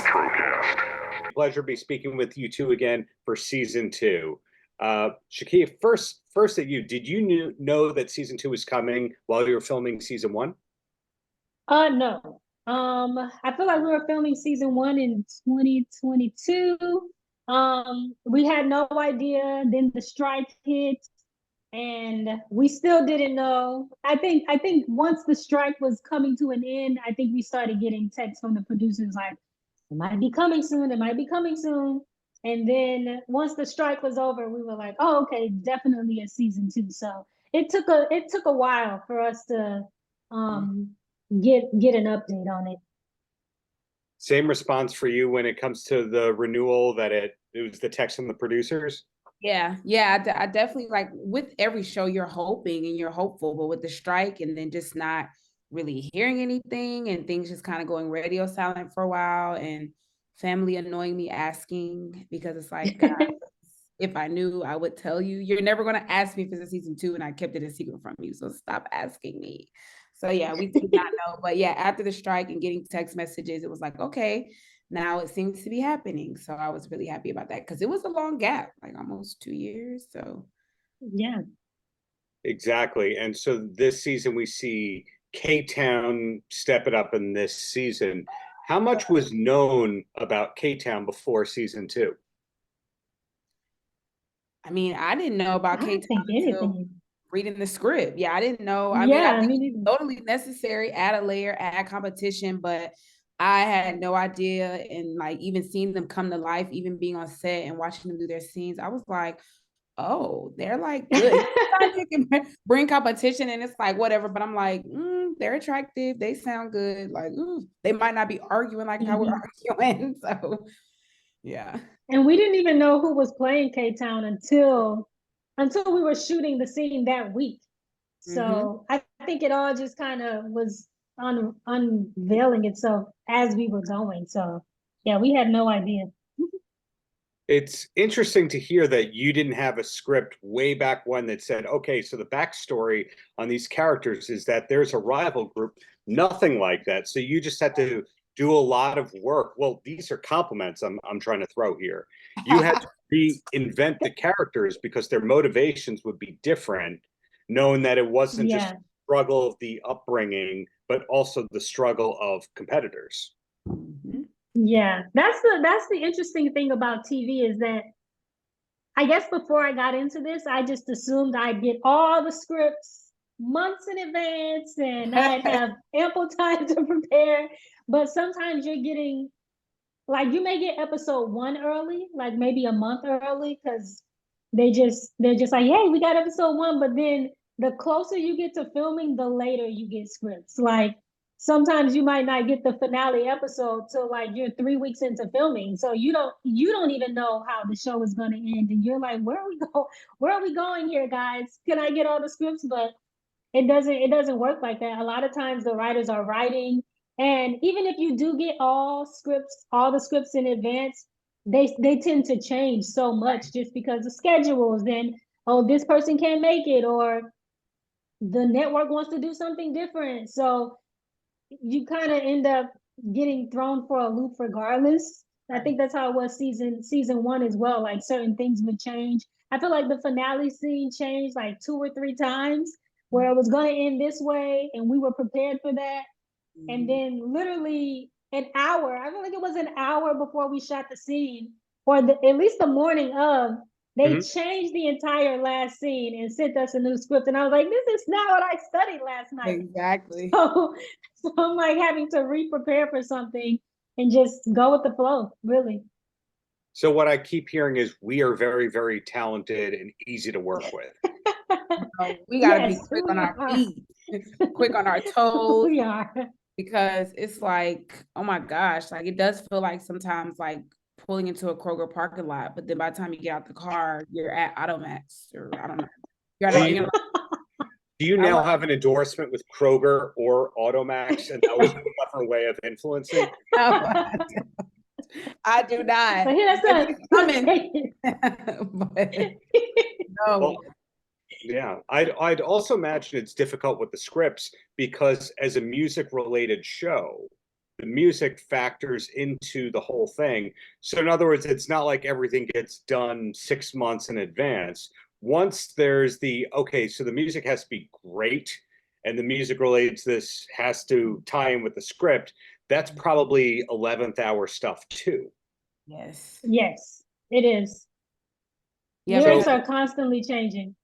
Paltrocast. Pleasure to be speaking with you two again for season two. Shakia, first at you. Did you know that season two was coming while you were filming season one? No. I feel like we were filming season one in 2022. We had no idea. Then the strike hit, and we still didn't know. I think once the strike was coming to an end, I think we started getting texts from the producers like, "It might be coming soon. It might be coming soon." And then once the strike was over, we were like, "Oh, okay, definitely a season two." So it took a while for us to um get an update on it. Same response for you when it comes to the renewal, that it was the text from the producers? I definitely, like, with every show you're hoping and you're hopeful, but with the strike and then just not really hearing anything and things just kind of going radio silent for a while, and family annoying me asking, because it's like, God, if I knew, I would tell you. You're never going to ask me if it's a season two, and I kept it a secret from you, so stop asking me. So yeah, we did not know. But yeah, after the strike and getting text messages, it was like, okay, now it seems to be happening. So I was really happy about that, because it was a long gap, like almost 2 years. So Yeah. Exactly. And so this season we see K-Town step it up in this season. How much was known about K-Town before season two? I mean, I didn't know about I don't think K-Town until anything. reading the script. Yeah, I didn't know. I mean, Yeah, I I think mean, it's totally necessary, add a layer, add competition, but I had no idea. And like, even seeing them come to life, even being on set and watching them do their scenes, I was like, oh, they're like good. Sometimes you can bring competition and it's like whatever, but I'm like, they're attractive, they sound good. Like, they might not be arguing like how we're arguing. So yeah. and we didn't even know who was playing K-Town until we were shooting the scene that week. So I think it all just kind of was unveiling itself as we were going. So yeah, we had no idea. It's interesting to hear that you didn't have a script way back when that said, okay, so the backstory on these characters is that there's a rival group. Nothing like that. So you just had to do a lot of work. Well, these are compliments I'm trying to throw here. You had to reinvent the characters because their motivations would be different, knowing that it wasn't just the struggle of the upbringing, but also the struggle of competitors. Yeah, that's the interesting thing about TV is that I guess before I got into this, I just assumed I'd get all the scripts months in advance and I'd have ample time to prepare. But sometimes you're getting, like, you may get episode one early, like maybe a month early, because they're just like, hey, we got episode one. But then the closer you get to filming, the later you get scripts. Like, sometimes you might not get the finale episode till like you're 3 weeks into filming, so you don't even know how the show is going to end, and you're like, where are we going here, guys? Can I get all the scripts? But it doesn't work like that. A lot of times the writers are writing, and even if you do get all the scripts in advance, they tend to change so much just because of schedules. Then, oh, this person can't make it, or the network wants to do something different, so you kind of end up getting thrown for a loop regardless. I think that's how it was season one as well. Like, certain things would change. I feel like the finale scene changed like 2 or 3 times, where it was going to end this way and we were prepared for that. And then literally an hour, I feel like it was an hour before we shot the scene, or at least the morning of, they changed the entire last scene and sent us a new script. And I was like, this is not what I studied last night. Exactly. So I'm like having to re-prepare for something and just go with the flow, really. So what I keep hearing is we are very, very talented and easy to work with. We got to be quick on our feet, quick on our toes. We are. Because it's like, oh my gosh, like, it does feel like sometimes like pulling into a Kroger parking lot, but then by the time you get out the car, you're at Automax, or I don't know. Do you now have an endorsement with Kroger or Automax, and that was a clever way of influencing? I do not. So here's coming. But, no. Well, yeah, I'd also imagine it's difficult with the scripts because as a music related show, the music factors into the whole thing. So in other words, it's not like everything gets done 6 months in advance. Once there's okay, so the music has to be great, and the music related to this has to tie in with the script, that's probably 11th hour stuff too. Yes. Yes, it is. Yeah, Lyrics are constantly changing.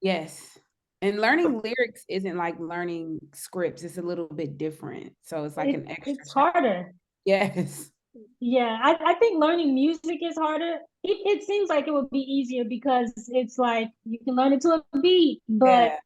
yes. And learning lyrics isn't like learning scripts. It's a little bit different. So it's like an extra. It's harder. Yes. Yeah, I think learning music is harder. It seems like it would be easier because it's like you can learn it to a beat. But Yeah.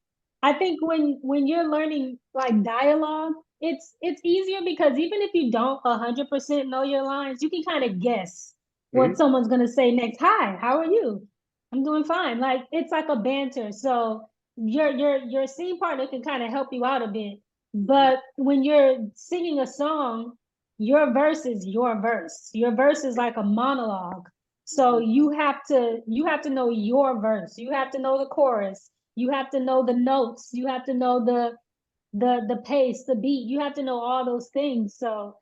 I think when you're learning like dialogue, it's easier because even if you don't 100% know your lines, you can kind of guess what someone's gonna say next. Hi, how are you? I'm doing fine. Like it's like a banter. So your scene partner can kind of help you out a bit. But when you're singing a song, your verse is your verse. Your verse is like a monologue. So you have to know your verse. You have to know the chorus. You have to know the notes. You have to know the pace, the beat. You have to know all those things. So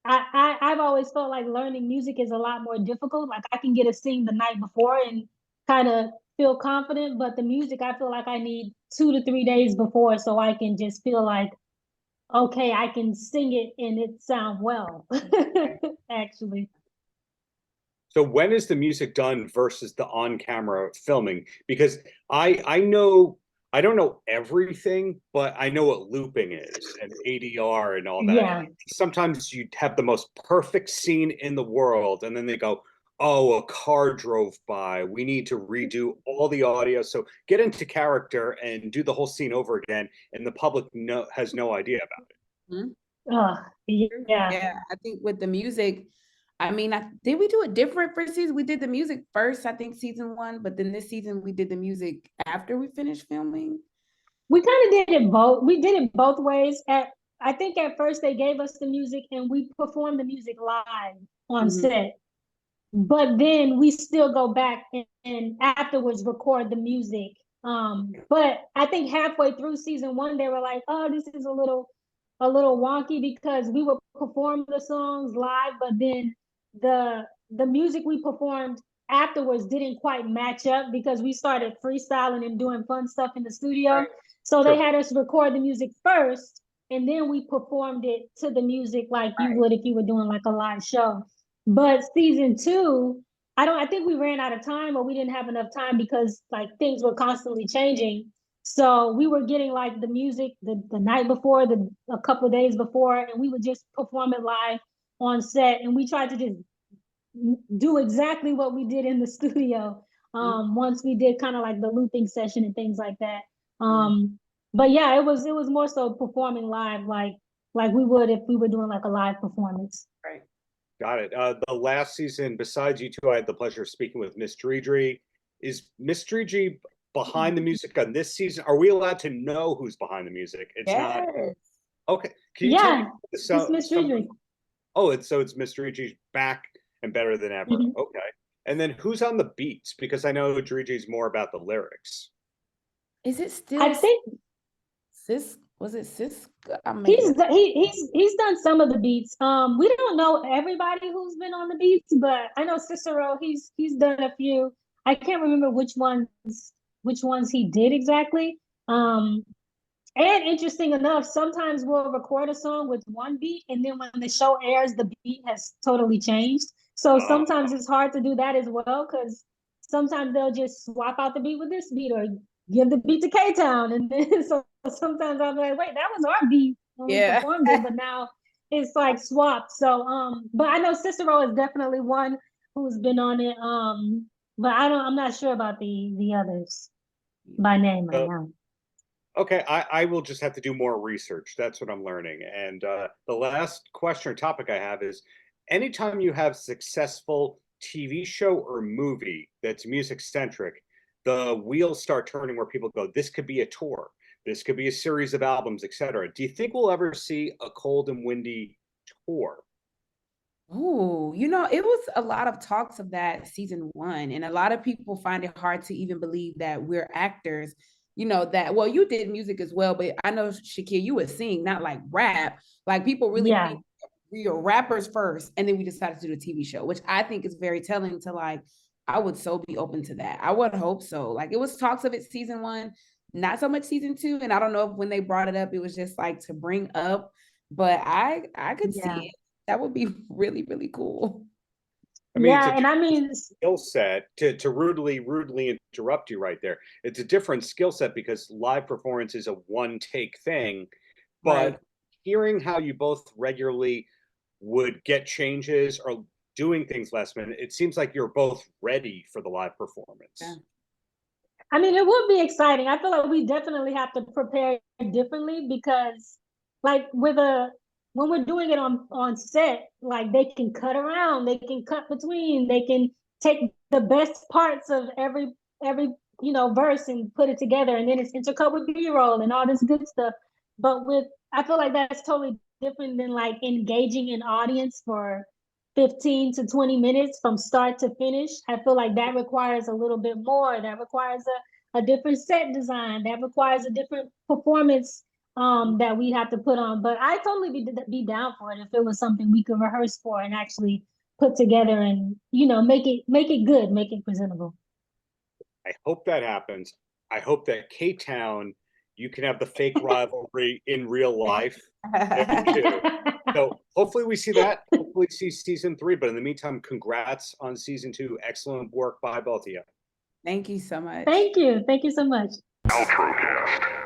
I've always felt like learning music is a lot more difficult. Like I can get a sing the night before and kind of feel confident, but the music I feel like I need 2 to 3 days before so I can just feel like, okay, I can sing it and it sound well. Actually. So when is the music done versus the on-camera filming? Because I know I don't know everything, but I know what looping is and ADR and all that. Yeah. Sometimes you have the most perfect scene in the world, and then they go, "Oh, a car drove by. We need to redo all the audio." So get into character and do the whole scene over again, and the public has no idea about it. Yeah. Yeah, I think with the music, I mean, did we do it different for season? We did the music first, I think, season 1, but then this season we did the music after we finished filming. We kind of did it both. We did it both ways. I think at first they gave us the music and we performed the music live on set. But then we still go back and afterwards record the music. But I think halfway through season 1, they were like, "Oh, this is a little wonky," because we would perform the songs live, but then the music we performed afterwards didn't quite match up because we started freestyling and doing fun stuff in the studio. Right. So they had us record the music first, and then we performed it to the music like you would if you were doing like a live show. But season 2, I think we ran out of time, or we didn't have enough time because like things were constantly changing. So we were getting like the music the night before, a couple of days before, and we would just perform it live on set. And we tried to just do exactly what we did in the studio. Once we did kind of like the looping session and things like that. But yeah, it was more so performing live, like we would if we were doing like a live performance. Right. Got it. The last season, besides you two, I had the pleasure of speaking with Miss Dredri. Is Miss Dredri behind the music on this season? Are we allowed to know who's behind the music? It's not. Okay. Can you tell me it's Miss Dredri. Oh, it's Miss Dredri's back and better than ever. Okay. And then who's on the beats? Because I know Dredri's more about the lyrics. Is it still? I think was it Sis? He's done some of the beats. We don't know everybody who's been on the beats, but I know Cicero. He's done a few. I can't remember which ones he did exactly. And interesting enough, sometimes we'll record a song with one beat, and then when the show airs, the beat has totally changed. So sometimes it's hard to do that as well, because sometimes they'll just swap out the beat with this beat or give the beat to K-Town. And then so sometimes I'll be like, wait, that was our beat when we performed it, but now it's like swapped. So but I know Cicero is definitely one who's been on it. But I'm not sure about the others by name right now. Okay, I will just have to do more research. That's what I'm learning. And the last question or topic I have is, anytime you have successful TV show or movie that's music-centric, the wheels start turning where people go, this could be a tour. This could be a series of albums, etc. Do you think we'll ever see a Kold and Windy tour? Oh, it was a lot of talks of that season 1, and a lot of people find it hard to even believe that we're actors. Well, you did music as well, but I know, Shakir, you would sing, not like rap. Like people really think we were rappers first, and then we decided to do the TV show, which I think is very telling to like, I would so be open to that. I would hope so. Like it was talks of it season 1, not so much season 2. And I don't know if when they brought it up, it was just like to bring up, but I could see it. That would be really, really cool. I mean, yeah, and I mean, skill set to rudely interrupt you right there. It's a different skill set because live performance is a one take thing, but Right. hearing how you both regularly would get changes or doing things last minute, it seems like you're both ready for the live performance. Yeah. I mean, it would be exciting. I feel like we definitely have to prepare differently because, like, when we're doing it on set, like they can cut around, they can cut between, they can take the best parts of every verse and put it together, and then it's intercut with B-roll and all this good stuff. But I feel like that's totally different than like engaging an audience for 15 to 20 minutes from start to finish. I feel like that requires a little bit more. That requires a different set design. That requires a different performance that we have to put on. But I totally be down for it if it was something we could rehearse for and actually put together and make it good, make it presentable. I hope that happens. I hope that K-Town, you can have the fake rivalry in real life. So hopefully we see that. Hopefully see season 3. But in the meantime, congrats on season 2. Excellent work by both of you. Thank you so much. Thank you. Thank you so much. Paltrocast.